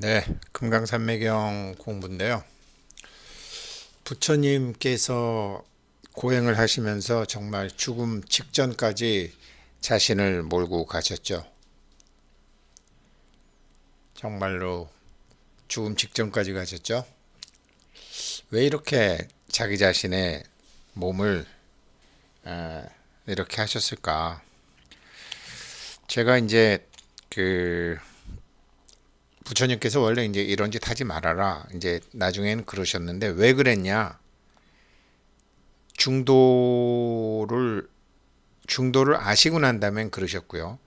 네, 금강산매경 공부인데요. 부처님께서 고행을 하시면서 정말 죽음 직전까지 자신을 몰고 가셨죠. 정말로 죽음 직전까지 가셨죠. 왜 이렇게 자기 자신의 몸을 이렇게 하셨을까? 제가 이제 그 부처님께서 원래 이제 이런 짓 하지 말아라. 이제 나중에는 그러셨는데 왜 그랬냐? 중도를 중도를 아시고 난 다음엔 그러셨고요.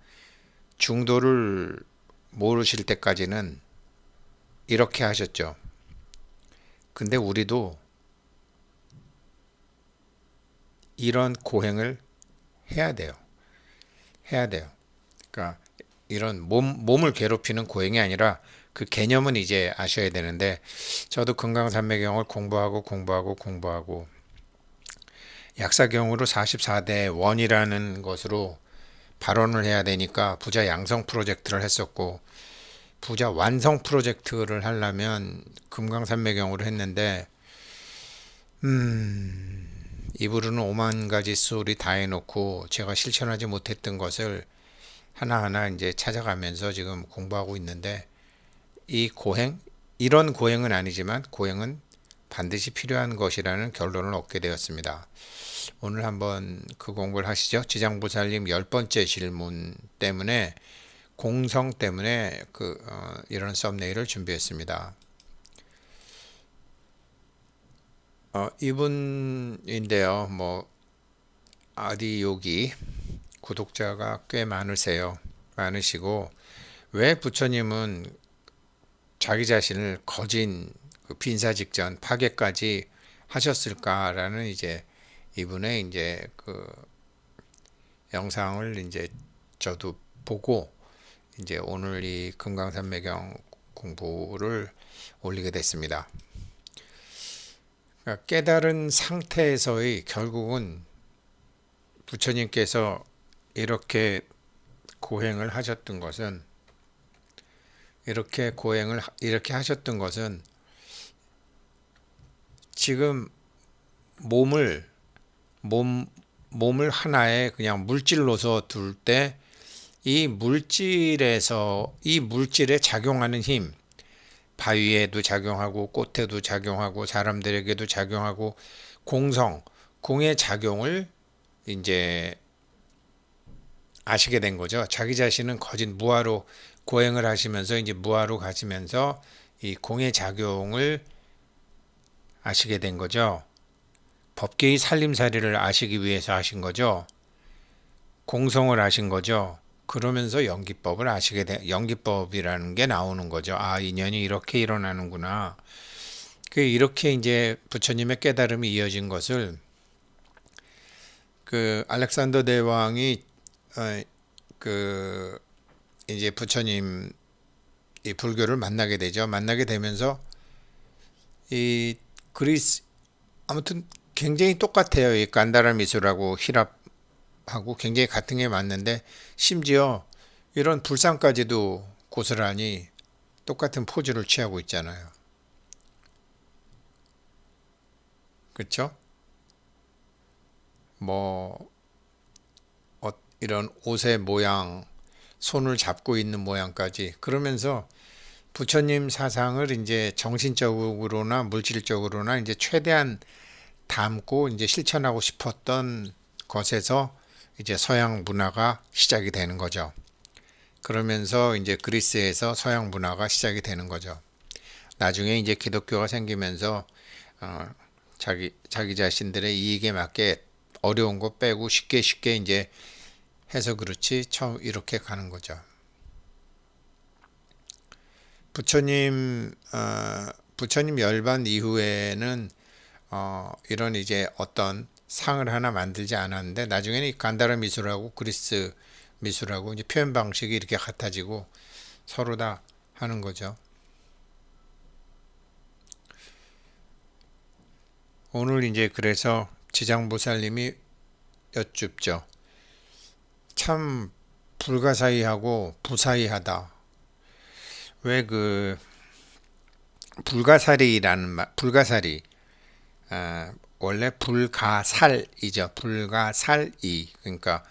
중도를 모르실 때까지는 이렇게 하셨죠. 근데 우리도 이런 고행을 해야 돼요. 해야 돼요. 그러니까 이런 몸을 괴롭히는 고행이 아니라 그 개념은 이제 아셔야 되는데 저도 금강산매경을 공부하고 약사경으로 44대 원이라는 것으로 발언을 해야 되니까 부자 양성 프로젝트를 했었고 부자 완성 프로젝트를 하려면 금강산매경으로 했는데 입으로는 오만 가지 소리 다 해놓고 제가 실천하지 못했던 것을 하나하나 이제 찾아가면서 지금 공부하고 있는데 이 고행, 이런 고행은 아니지만 고행은 반드시 필요한 것이라는 결론을 얻게 되었습니다. 오늘 한번 그 공부를 하시죠. 지장보살님 10번째 질문 때문에 공성 때문에 이런 썸네일을 준비했습니다. 이분인데요. 아디요기 구독자가 꽤 많으시고 왜 부처님은 자기 자신을 거진 빈사직전 파괴까지 하셨을까라는 이제 이분의 이제 영상을 이제 저도 보고 이제 오늘 이 금강산매경 공부를 올리게 됐습니다. 그러니까 깨달은 상태에서의 결국은 부처님께서 이렇게 고행을 하셨던 것은 이렇게 하셨던 것은 지금 몸을 몸 몸을 하나의 그냥 물질로서 둘 때 이 물질에 작용하는 힘, 바위에도 작용하고 꽃에도 작용하고 사람들에게도 작용하고 공의 작용을 이제 아시게 된 거죠. 자기 자신은 거짓 무아로 고행을 하시면서 이제 무아로 가시면서 이 공의 작용을 아시게 된 거죠. 법계의 살림살이를 아시기 위해서 하신 거죠. 공성을 아신 거죠. 그러면서 연기법이라는 게 나오는 거죠. 아, 인연이 이렇게 일어나는구나. 이렇게 이제 부처님의 깨달음이 이어진 것을 알렉산더 대왕이 그 이제 부처님 이 불교를 만나게 되죠. 만나게 되면서 이 그리스 아무튼 굉장히 똑같아요. 이 간다라 미술하고 히랍하고 굉장히 같은 게 맞는데 심지어 이런 불상까지도 고스란히 똑같은 포즈를 취하고 있잖아요. 그렇죠? 뭐 이런 옷의 모양, 손을 잡고 있는 모양까지 그러면서 부처님 사상을 이제 정신적으로나 물질적으로나 이제 최대한 담고 이제 실천하고 싶었던 것에서 이제 서양 문화가 시작이 되는 거죠. 그러면서 이제 그리스에서 서양 문화가 시작이 되는 거죠. 나중에 이제 기독교가 생기면서 어, 자기 자신들의 이익에 맞게 어려운 거 빼고 쉽게 이제 해서 그렇지 처음 이렇게 가는 거죠. 부처님 열반 이후에는 이런 이제 어떤 상을 하나 만들지 않았는데 나중에는 이 간다라 미술하고 그리스 미술하고 이제 표현 방식이 이렇게 같아지고 서로 다 하는 거죠. 오늘 이제 그래서 지장보살님이 여쭙죠. 참 불가사의하고 부사의하다. 왜 불가사리, 원래 불가살이죠. 불가살이. 그러니까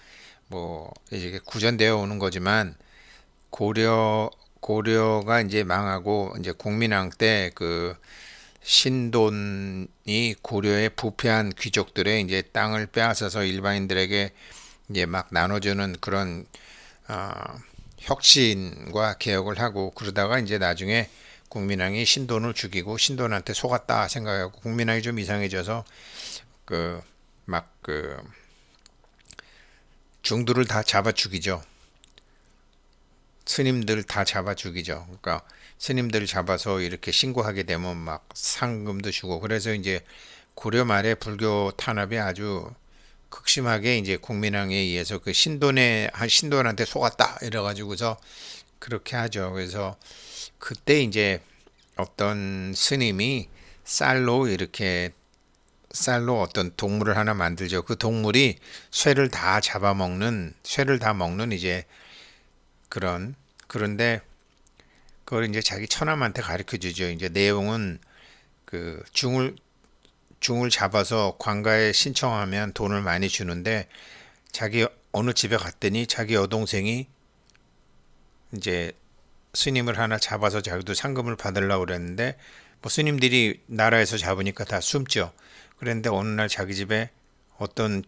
뭐 이게 구전되어 오는 거지만 고려가 이제 망하고 이제 공민왕 때 그 신돈이 고려의 부패한 귀족들의 이제 땅을 빼앗아서 일반인들에게 이제 막 나눠주는 그런 어, 혁신과 개혁을 하고 그러다가 이제 나중에 국민왕이 신돈을 죽이고 신돈한테 속았다 생각하고 국민왕이 좀 이상해져서 그 막 그 중들을 다 잡아 죽이죠. 스님들 다 잡아 죽이죠. 그러니까 스님들 잡아서 이렇게 신고하게 되면 막 상금도 주고 그래서 이제 고려 말에 불교 탄압이 아주 극심하게 이제 국민왕에 의해서 그 신돈한테 속았다 이래가지고서 그렇게 하죠. 그래서 그때 이제 어떤 스님이 쌀로 어떤 동물을 하나 만들죠. 그 동물이 쇠를 다 먹는 이제 그런데 그걸 이제 자기 처남한테 가르쳐 주죠. 이제 내용은 그 중을 잡아서 관가에 신청하면 돈을 많이 주는데 자기 어느 집에 갔더니 자기 여동생이 이제 스님을 하나 잡아서 자기도 상금을 받으려고 그랬는데 뭐 스님들이 나라에서 잡으니까 다 숨죠. 그런데 어느 날 자기 집에 어떤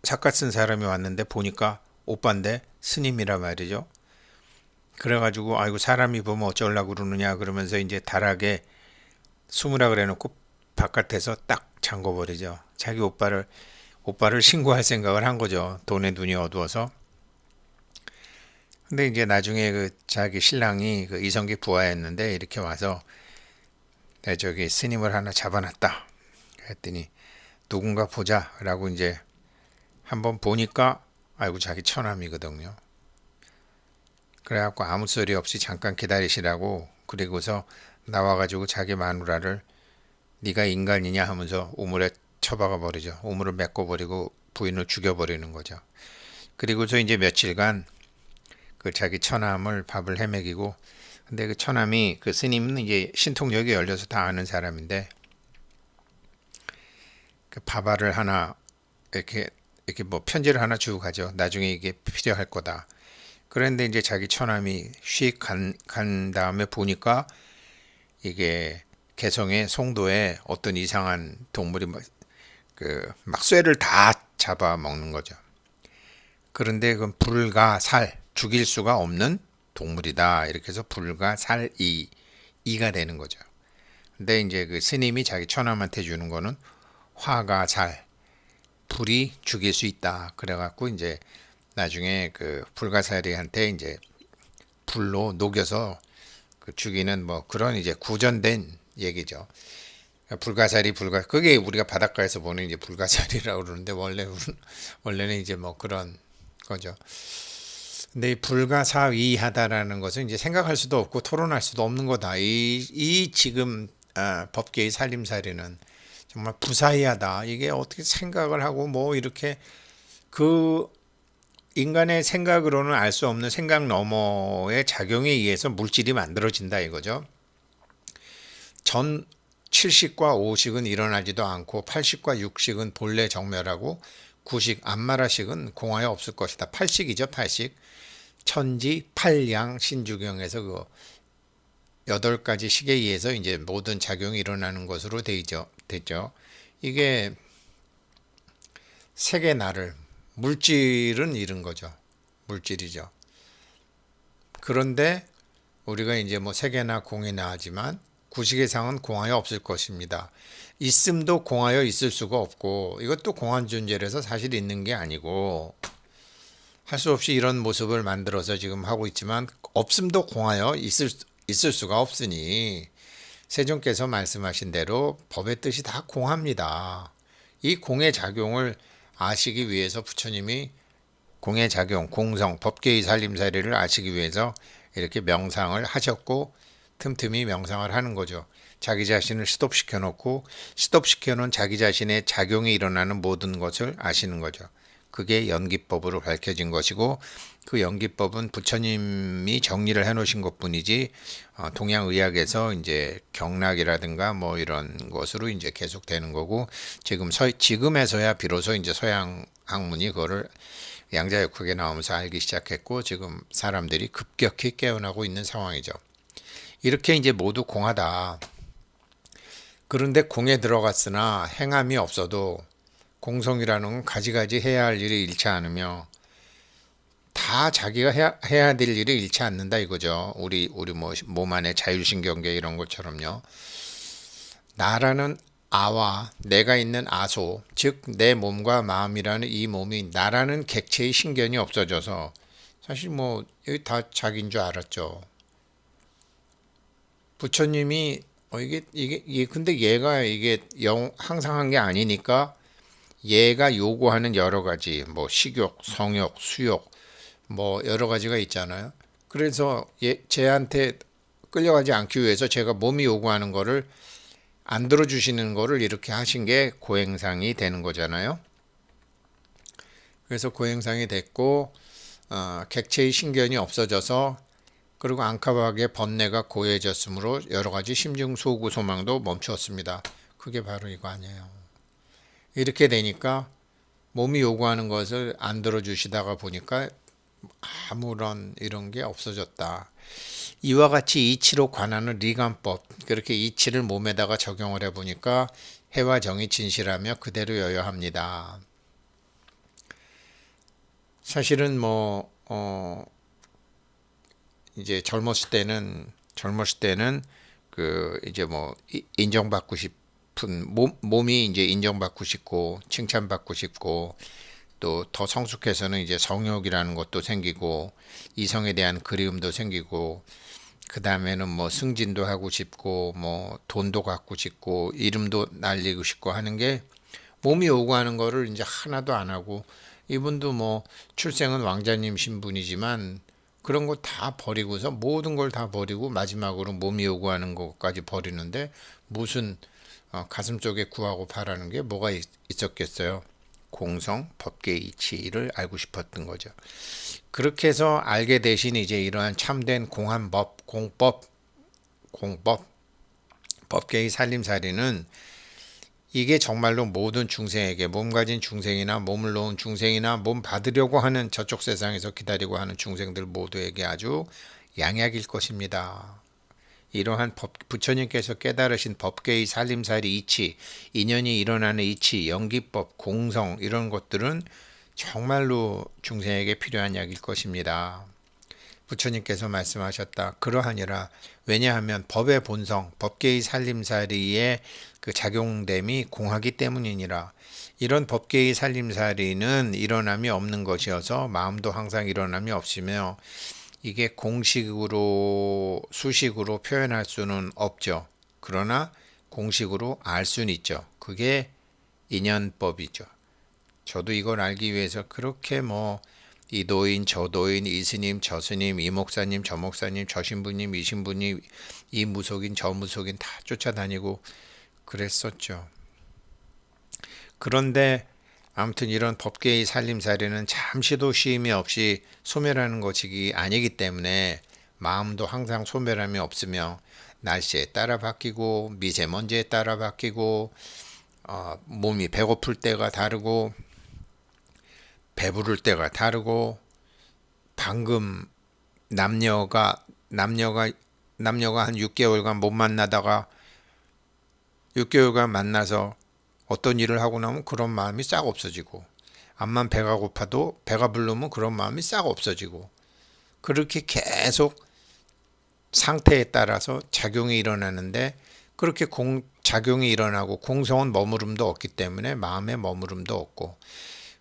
삿갓 쓴 사람이 왔는데 보니까 오빠인데 스님이라 말이죠. 그래가지고 아이고 사람이 보면 어쩌려고 그러느냐 그러면서 이제 달하게 숨으라 그래놓고 바깥에서 딱 잠궈버리죠. 자기 오빠를 신고할 생각을 한 거죠. 돈에 눈이 어두워서. 근데 이제 나중에 그 자기 신랑이 그 이성계 부하였는데 이렇게 와서 내 저기 스님을 하나 잡아놨다. 했더니 누군가 보자라고 이제 한번 보니까 아이고 자기 처남이거든요. 그래갖고 아무 소리 없이 잠깐 기다리시라고 그리고서 나와가지고 자기 마누라를 네가 인간이냐 하면서 우물에 처박아 버리죠. 우물을 메꿔버리고 부인을 죽여버리는 거죠. 그리고서 이제 며칠간 그 자기 처남을 밥을 해먹이고 근데 그 처남이 그 스님은 이제 신통력이 열려서 다 아는 사람인데 그 밥알을 하나 이렇게 뭐 편지를 하나 주고 가죠. 나중에 이게 필요할 거다. 그런데 이제 자기 처남이 간 다음에 보니까 이게 개성의 송도에 어떤 이상한 동물이 막 쇠를 다 잡아 먹는 거죠. 그런데 그건 불가살 죽일 수가 없는 동물이다. 이렇게 해서 불가살이 이가 되는 거죠. 근데 이제 그 스님이 자기 처남한테 주는 거는 화가살 불이 죽일 수 있다. 그래갖고 이제 나중에 그 불가사리한테 이제 불로 녹여서 그 죽이는 뭐 그런 이제 구전된 얘기죠. 그게 우리가 바닷가에서 보는 이제 불가사리라고 그러는데 원래는 이제 뭐 그런 거죠. 근데 이 불가사의하다라는 것은 이제 생각할 수도 없고 토론할 수도 없는 거다. 이 지금 법계의 살림살이는 정말 부사의하다. 이게 어떻게 생각을 하고 뭐 이렇게 그 인간의 생각으로는 알 수 없는 생각 너머의 작용에 의해서 물질이 만들어진다 이거죠. 전 7식과 5식은 일어나지도 않고 8식과 6식은 본래 정멸하고 9식 암마라식은 공하에 없을 것이다. 8식이죠. 8식. 천지, 팔양, 신주경에서 그 8가지 식에 의해서 이제 모든 작용이 일어나는 것으로 되죠. 이게 색의 나를 물질은 이런 거죠. 물질이죠. 그런데 우리가 이제 뭐 세계나 공이나 하지만 구식의 상은 공하여 없을 것입니다. 있음도 공하여 있을 수가 없고 이것도 공한 존재라서 사실 있는 게 아니고 할 수 없이 이런 모습을 만들어서 지금 하고 있지만 없음도 공하여 있을 수가 없으니 세존께서 말씀하신 대로 법의 뜻이 다 공합니다. 이 공의 작용을 아시기 위해서 부처님이 공의 작용, 공성, 법계의 살림살이를 아시기 위해서 이렇게 명상을 하셨고 틈틈이 명상을 하는 거죠. 자기 자신을 스톱시켜 놓고 스톱시켜 놓은 자기 자신의 작용이 일어나는 모든 것을 아시는 거죠. 그게 연기법으로 밝혀진 것이고 그 연기법은 부처님이 정리를 해 놓으신 것뿐이지 동양의학에서 이제 경락이라든가 뭐 이런 것으로 이제 계속 되는 거고 지금에서야 비로소 이제 서양 학문이 그거를 양자역학에 나오면서 알기 시작했고 지금 사람들이 급격히 깨어나고 있는 상황이죠. 이렇게 이제 모두 공하다. 그런데 공에 들어갔으나 행함이 없어도 공성이라는 건 가지가지 해야 할 일이 잃지 않으며 다 자기가 해야 될 일을 잃지 않는다 이거죠. 우리 뭐 몸 안에 자율신경계 이런 것처럼요. 나라는 아와 내가 있는 아소, 즉 내 몸과 마음이라는 이 몸이 나라는 객체의 신견이 없어져서 사실 뭐 여기 다 자기인 줄 알았죠. 부처님이 이게 근데 얘가 이게 항상 한 게 아니니까 얘가 요구하는 여러 가지 뭐 식욕, 성욕, 수욕 뭐 여러 가지가 있잖아요. 그래서 쟤한테 끌려가지 않기 위해서 제가 몸이 요구하는 거를 안 들어주시는 거를 이렇게 하신 게 고행상이 되는 거잖아요. 그래서 고행상이 됐고 객체의 신견이 없어져서 그리고 앙카박의 번뇌가 고해졌으므로 여러 가지 심증 소구 소망도 멈추었습니다. 그게 바로 이거 아니에요. 이렇게 되니까 몸이 요구하는 것을 안 들어주시다가 보니까 아무런 이런 게 없어졌다. 이와 같이 이치로 관하는 리관법, 그렇게 이치를 몸에다가 적용을 해보니까 해와 정이 진실하며 그대로 여여합니다. 사실은 뭐 이제 젊었을 때는 그 이제 뭐 인정받고 싶은 몸이 이제 인정받고 싶고 칭찬받고 싶고 또 더 성숙해서는 이제 성욕이라는 것도 생기고 이성에 대한 그리움도 생기고 그 다음에는 뭐 승진도 하고 싶고 뭐 돈도 갖고 싶고 이름도 날리고 싶고 하는 게 몸이 요구하는 거를 이제 하나도 안 하고 이분도 뭐 출생은 왕자님 신분이지만 그런 거 다 버리고서 모든 걸 다 버리고 마지막으로 몸이 요구하는 것까지 버리는데 무슨 가슴 속에 구하고 바라는 게 뭐가 있었겠어요. 공성, 법계 이치를 알고 싶었던 거죠. 그렇게 해서 알게 되신 이제 이러한 참된 공한법, 공법, 법계의 살림살이는 이게 정말로 모든 중생에게 몸 가진 중생이나 몸을 놓은 중생이나 몸 받으려고 하는 저쪽 세상에서 기다리고 하는 중생들 모두에게 아주 양약일 것입니다. 이러한 부처님께서 깨달으신 법계의 살림살이 이치, 인연이 일어나는 이치, 연기법, 공성 이런 것들은 정말로 중생에게 필요한 약일 것입니다. 부처님께서 말씀하셨다. 그러하니라. 왜냐하면 법의 본성, 법계의 살림살이의 그 작용됨이 공하기 때문이니라. 이런 법계의 살림살이는 일어남이 없는 것이어서 마음도 항상 일어남이 없으며 이게 공식으로 수식으로 표현할 수는 없죠. 그러나 공식으로 알 수는 있죠. 그게 인연법이죠. 저도 이걸 알기 위해서 그렇게 뭐 이 도인 저 도인 이 스님 저 스님 이 목사님 저 목사님 저 신부님 이 신부님 이 무속인 저 무속인 다 쫓아다니고 그랬었죠. 그런데 아무튼 이런 법계의 살림살이는 잠시도 쉼이 없이 소멸하는 것이 아니기 때문에 마음도 항상 소멸함이 없으며 날씨에 따라 바뀌고 미세먼지에 따라 바뀌고 몸이 배고플 때가 다르고 배부를 때가 다르고 방금 남녀가 한 6개월간 못 만나다가 6개월간 만나서 어떤 일을 하고 나면 그런 마음이 싹 없어지고 암만 배가 고파도 배가 부르면 그런 마음이 싹 없어지고 그렇게 계속 상태에 따라서 작용이 일어나는데 그렇게 작용이 일어나고 공성은 머무름도 없기 때문에 마음에 머무름도 없고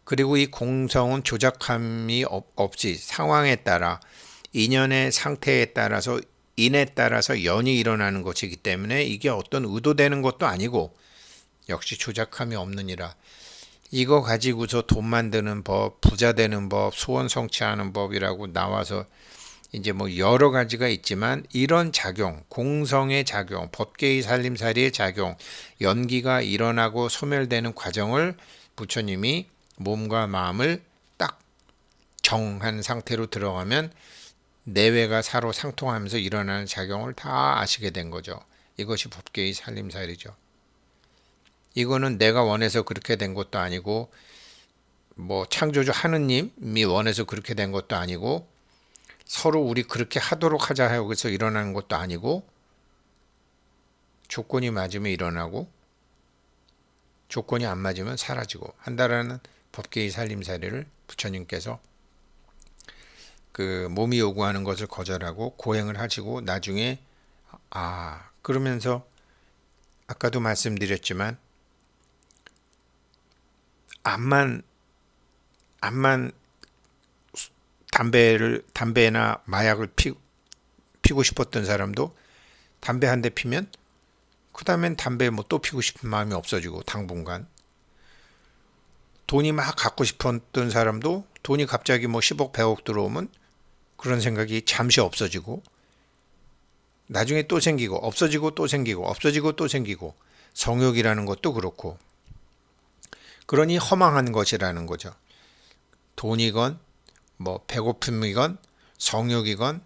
그리고 이 공성은 조작함이 없이 상황에 따라 인연의 상태에 따라서 인에 따라서 연이 일어나는 것이기 때문에 이게 어떤 의도되는 것도 아니고 역시 조작함이 없느니라. 이거 가지고서 돈 만드는 법, 부자 되는 법, 소원 성취하는 법이라고 나와서 이제 뭐 여러 가지가 있지만 이런 작용, 공성의 작용, 법계의 살림살이의 작용, 연기가 일어나고 소멸되는 과정을 부처님이 몸과 마음을 딱 정한 상태로 들어가면 내외가 서로 상통하면서 일어나는 작용을 다 아시게 된 거죠. 이것이 법계의 살림살이죠. 이거는 내가 원해서 그렇게 된 것도 아니고 뭐 창조주 하느님이 원해서 그렇게 된 것도 아니고 서로 우리 그렇게 하도록 하자 해서 일어나는 것도 아니고 조건이 맞으면 일어나고 조건이 안 맞으면 사라지고 한다라는 법계의 살림살이를 부처님께서 그 몸이 요구하는 것을 거절하고 고행을 하시고 나중에 그러면서 아까도 말씀드렸지만 암만 담배나 마약을 피고 싶었던 사람도 담배 한 대 피면 그 다음엔 담배 뭐 또 피고 싶은 마음이 없어지고 당분간 돈이 막 갖고 싶었던 사람도 돈이 갑자기 뭐 10억 100억 들어오면 그런 생각이 잠시 없어지고 나중에 또 생기고 없어지고 또 생기고 없어지고 또 생기고 성욕이라는 것도 그렇고 그러니 허망한 것이라는 거죠. 돈이건 뭐 배고픔이건 성욕이건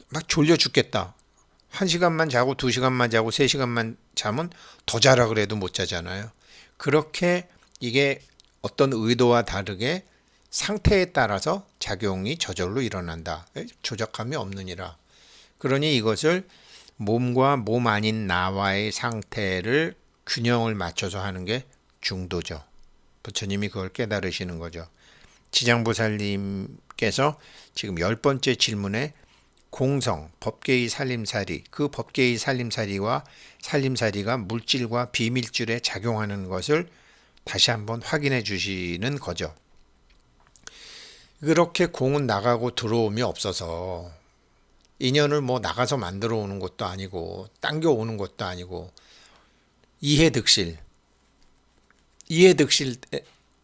막 졸려 죽겠다. 1시간만 자고 2시간만 자고 3시간만 자면 더 자라 그래도 못 자잖아요. 그렇게 이게 어떤 의도와 다르게 상태에 따라서 작용이 저절로 일어난다. 조작함이 없느니라. 그러니 이것을 몸과 몸 아닌 나와의 상태를 균형을 맞춰서 하는 게 중도죠. 부처님이 그걸 깨달으시는 거죠. 지장보살님께서 지금 10번째 질문에 공성, 법계의 살림살이, 그 법계의 살림살이와 살림살이가 물질과 비밀줄에 작용하는 것을 다시 한번 확인해 주시는 거죠. 그렇게 공은 나가고 들어옴이 없어서 인연을 뭐 나가서 만들어 오는 것도 아니고 당겨 오는 것도 아니고 이해득실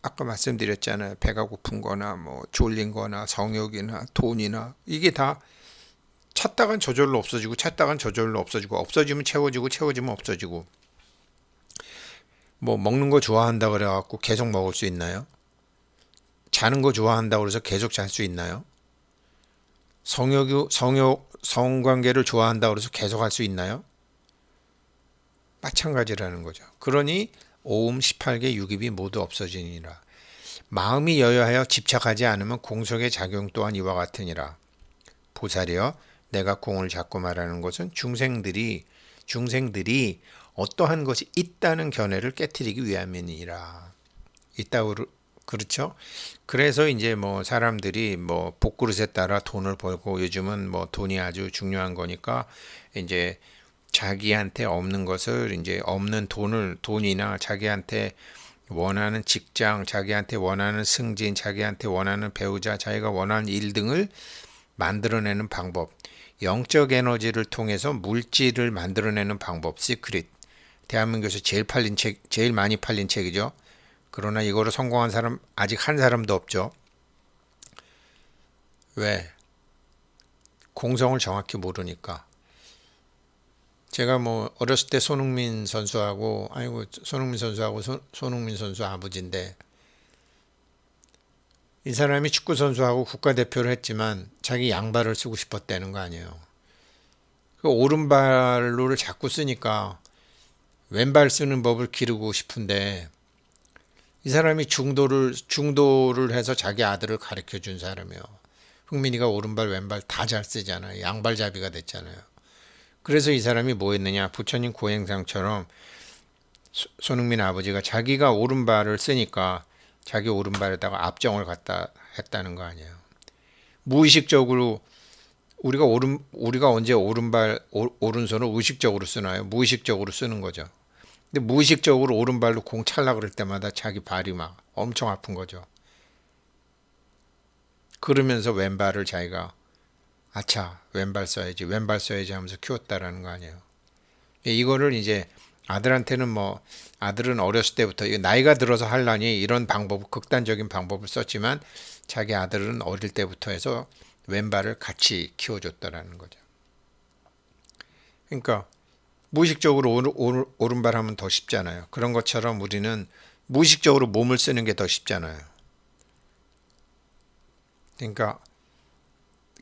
아까 말씀드렸잖아요. 배가 고픈 거나 뭐 졸린 거나 성욕이나 돈이나 이게 다 찾다간 저절로 없어지고 찾다간 저절로 없어지고 없어지면 채워지고 채워지면 없어지고 뭐 먹는 거 좋아한다 그래갖고 계속 먹을 수 있나요? 자는 거 좋아한다 그래서 계속 잘 수 있나요? 성관계를 좋아한다 그래서 계속 할 수 있나요? 마찬가지라는 거죠. 그러니 오음 18개 유깁이 모두 없어지니라. 마음이 여여하여 집착하지 않으면 공석의 작용 또한 이와 같으니라. 보살이여 내가 공을 잡고 말하는 것은 중생들이 어떠한 것이 있다는 견해를 깨트리기 위함이니라. 있다고 그렇죠? 그래서 이제 뭐 사람들이 뭐 복그릇에 따라 돈을 벌고 요즘은 뭐 돈이 아주 중요한 거니까 이제 자기한테 없는 것을 이제 없는 돈이나 자기한테 원하는 직장, 자기한테 원하는 승진, 자기한테 원하는 배우자, 자기가 원하는 일 등을 만들어내는 방법, 영적 에너지를 통해서 물질을 만들어내는 방법, 시크릿. 대한민국에서 제일 많이 팔린 책이죠. 그러나 이거로 성공한 사람 아직 한 사람도 없죠. 왜? 공성을 정확히 모르니까. 제가 뭐 어렸을 때 손흥민 선수하고 손흥민 선수 아버지인데 이 사람이 축구 선수하고 국가대표를 했지만 자기 양발을 쓰고 싶었다는 거 아니에요. 그 오른발로를 자꾸 쓰니까 왼발 쓰는 법을 기르고 싶은데 이 사람이 중도를 해서 자기 아들을 가르쳐 준 사람이에요. 흥민이가 오른발 왼발 다 잘 쓰잖아요. 양발잡이가 됐잖아요. 그래서 이 사람이 뭐 했느냐, 부처님 고행상처럼 손흥민 아버지가 자기가 오른발을 쓰니까 자기 오른발에다가 압정을 갖다 했다는 거 아니에요. 무의식적으로 우리가 언제 오른손을 의식적으로 쓰나요? 무의식적으로 쓰는 거죠. 근데 무의식적으로 오른발로 공 찰라 그럴 때마다 자기 발이 막 엄청 아픈 거죠. 그러면서 왼발을 자기가 왼발 써야지 하면서 키웠다라는 거 아니에요. 이거를 이제 아들한테는 아들은 어렸을 때부터 나이가 들어서 하려니 이런 극단적인 방법을 썼지만 자기 아들은 어릴 때부터 해서 왼발을 같이 키워줬다라는 거죠. 그러니까 무의식적으로 오른발 하면 더 쉽잖아요. 그런 것처럼 우리는 무의식적으로 몸을 쓰는 게 더 쉽잖아요. 그러니까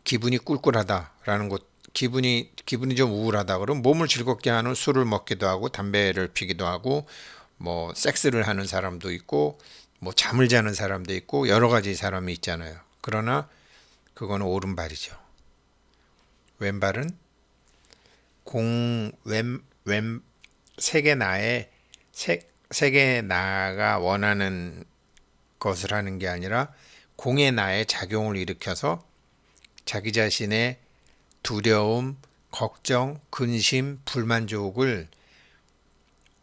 기분이 꿀꿀하다라는 것, 기분이 좀 우울하다 그러면 몸을 즐겁게 하는 술을 먹기도 하고 담배를 피기도 하고 뭐 섹스를 하는 사람도 있고 뭐 잠을 자는 사람도 있고 여러 가지 사람이 있잖아요. 그러나 그거는 오른발이죠. 왼발은 세계 나의 세계 나가 원하는 것을 하는 게 아니라 공의 나의 작용을 일으켜서 자기 자신의 두려움, 걱정, 근심, 불만족을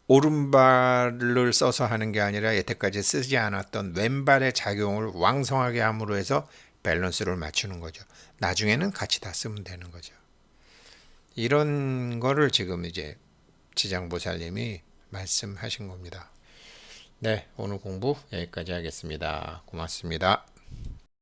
오른발을 써서 하는 게 아니라 여태까지 쓰지 않았던 왼발의 작용을 왕성하게 함으로 해서 밸런스를 맞추는 거죠. 나중에는 같이 다 쓰면 되는 거죠. 이런 거를 지금 이제 지장보살님이 말씀하신 겁니다. 네, 오늘 공부 여기까지 하겠습니다. 고맙습니다.